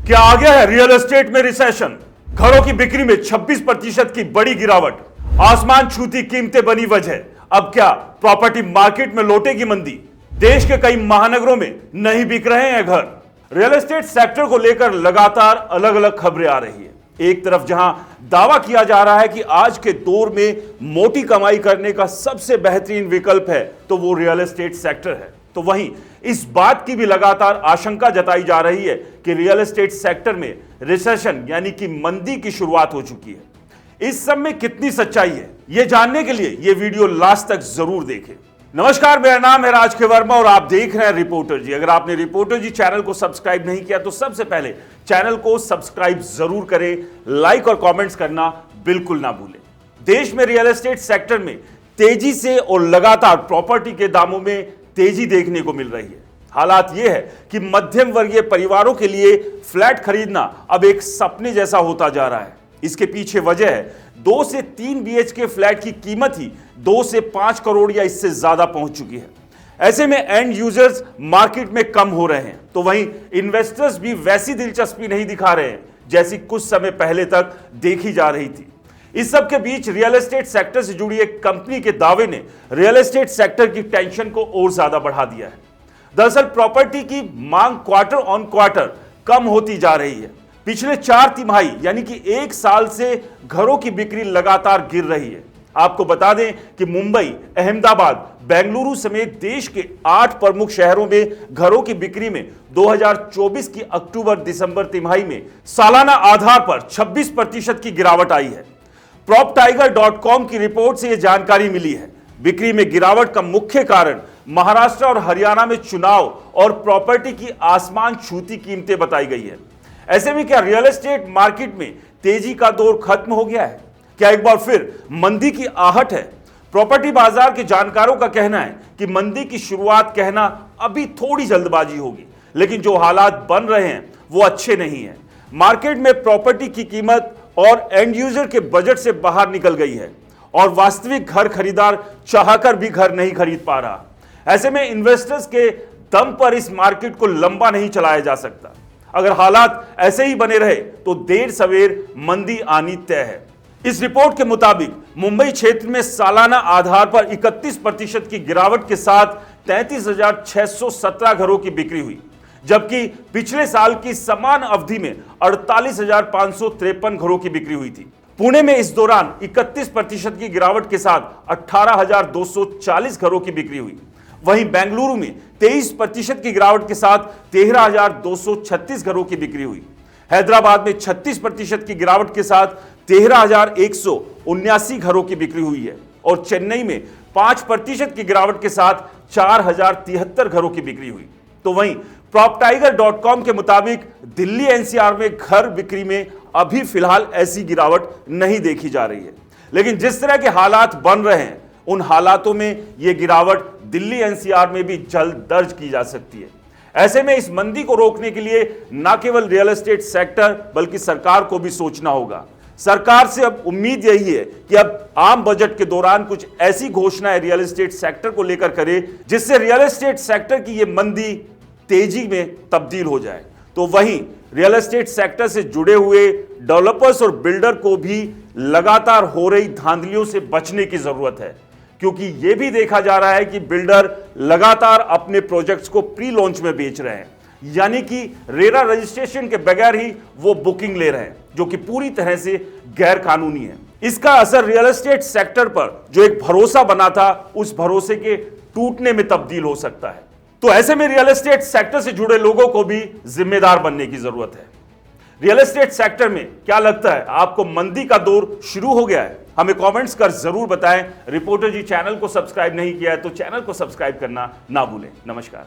क्या आ गया है रियल एस्टेट में रिसेशन? घरों की बिक्री में 26% की बड़ी गिरावट, आसमान छूती कीमतें बनी वजह। अब क्या प्रॉपर्टी मार्केट में लौटेगी मंदी? देश के कई महानगरों में नहीं बिक रहे हैं घर। रियल एस्टेट सेक्टर को लेकर लगातार अलग अलग खबरें आ रही है। एक तरफ जहां दावा किया जा रहा है कि आज के दौर में मोटी कमाई करने का सबसे बेहतरीन विकल्प है तो वो रियल एस्टेट सेक्टर है, तो वहीं इस बात की भी लगातार आशंका जताई जा रही है कि रियल एस्टेट सेक्टर में रिसेशन यानी कि मंदी की शुरुआत हो चुकी है। इस सब में कितनी सच्चाई है, यह जानने के लिए यह वीडियो लास्ट तक जरूर देखें। नमस्कार, मेरा नाम है राज के वर्मा और आप देख रहे हैं रिपोर्टर जी। अगर आपने रिपोर्टर जी चैनल को सब्सक्राइब नहीं किया तो सबसे पहले चैनल को सब्सक्राइब जरूर करें, लाइक और कमेंट्स करना बिल्कुल ना भूलें। देश में रियल एस्टेट सेक्टर में तेजी से और लगातार प्रॉपर्टी के दामों में तेजी देखने को मिल रही है। हालात यह है कि मध्यम वर्गीय परिवारों के लिए फ्लैट खरीदना अब एक सपने जैसा होता जा रहा है। इसके पीछे वजह है 2 से 3 BHK फ्लैट की कीमत ही 2 से 5 करोड़ या इससे ज्यादा पहुंच चुकी है। ऐसे में एंड यूजर्स मार्केट में कम हो रहे हैं, तो वहीं इन्वेस्टर्स भी वैसी दिलचस्पी नहीं दिखा रहे हैं जैसी कुछ समय पहले तक देखी जा रही थी। इस सब के बीच रियल एस्टेट सेक्टर से जुड़ी एक कंपनी के दावे ने रियल एस्टेट सेक्टर की टेंशन को और ज्यादा बढ़ा दिया है। दरअसल प्रॉपर्टी की मांग क्वार्टर ऑन क्वार्टर कम होती जा रही है। पिछले 4 तिमाही यानी कि 1 साल से घरों की बिक्री लगातार गिर रही है। आपको बता दें कि मुंबई, अहमदाबाद, बेंगलुरु समेत देश के 8 प्रमुख शहरों में घरों की बिक्री में 2024 की अक्टूबर-दिसंबर तिमाही में सालाना आधार पर 26% की गिरावट आई है। PropTiger.com की रिपोर्ट से यह जानकारी मिली है। बिक्री में गिरावट का मुख्य कारण महाराष्ट्र और हरियाणा में चुनाव और प्रॉपर्टी की आसमान छूती कीमतें बताई गई है। ऐसे में क्या रियल एस्टेट मार्केट में तेजी का दौर खत्म हो गया है? क्या एक बार फिर मंदी की आहट है? प्रॉपर्टी बाजार के जानकारों का कहना है कि मंदी की शुरुआत कहना अभी थोड़ी जल्दबाजी होगी, लेकिन जो हालात बन रहे हैं वो अच्छे नहीं है। मार्केट में प्रॉपर्टी की कीमत और एंड यूजर के बजट से बाहर निकल गई है और वास्तविक घर खरीदार चाहकर भी घर नहीं खरीद पा रहा। ऐसे में इन्वेस्टर्स के दम पर इस मार्केट को लंबा नहीं चलाया जा सकता। अगर हालात ऐसे ही बने रहे तो देर सवेर मंदी आनी तय है। इस रिपोर्ट के मुताबिक मुंबई क्षेत्र में सालाना आधार पर 31% की गिरावट के साथ 33,617 घरों की बिक्री हुई, जबकि पिछले साल की समान अवधि में 48,553 घरों की बिक्री हुई थी। पुणे में इस दौरान 31% की गिरावट के साथ 18,240 घरों की बिक्री हुई। वहीं बेंगलुरु में 23% की गिरावट के साथ 13,236 घरों की बिक्री हुई। हैदराबाद में 36% की गिरावट के साथ 13,179 घरों की बिक्री हुई है और चेन्नई में 5% की गिरावट के साथ 4,073 घरों की बिक्री हुई। तो वहीं PropTiger.com के मुताबिक दिल्ली NCR में घर बिक्री में अभी फिलहाल ऐसी गिरावट नहीं देखी जा रही है, लेकिन जिस तरह के हालात बन रहे हैं उन हालातों में यह गिरावट दिल्ली NCR में भी जल्द दर्ज की जा सकती है। ऐसे में इस मंदी को रोकने के लिए न केवल रियल एस्टेट सेक्टर बल्कि सरकार को भी सोचना होगा। सरकार से अब उम्मीद यही है कि अब आम बजट के दौरान कुछ ऐसी घोषणाएं रियल एस्टेट सेक्टर को लेकर करे जिससे रियल एस्टेट सेक्टर की यह मंदी तेजी में तब्दील हो जाए। तो वहीं रियल एस्टेट सेक्टर से जुड़े हुए डेवलपर्स और बिल्डर को भी लगातार हो रही धांधलियों से बचने की जरूरत है, क्योंकि यह भी देखा जा रहा है कि बिल्डर लगातार अपने प्रोजेक्ट्स को प्री लॉन्च में बेच रहे हैं, यानी कि रेरा रजिस्ट्रेशन के बगैर ही वो बुकिंग ले रहे हैं, जो कि पूरी तरह से गैर कानूनी है। इसका असर रियल एस्टेट सेक्टर पर जो एक भरोसा बना था उस भरोसे के टूटने में तब्दील हो सकता है। तो ऐसे में रियल एस्टेट सेक्टर से जुड़े लोगों को भी जिम्मेदार बनने की जरूरत है। रियल एस्टेट सेक्टर में क्या लगता है, आपको मंदी का दौर शुरू हो गया है? हमें कमेंट्स कर जरूर बताएं। रिपोर्टर जी चैनल को सब्सक्राइब नहीं किया है तो चैनल को सब्सक्राइब करना ना भूलें। नमस्कार।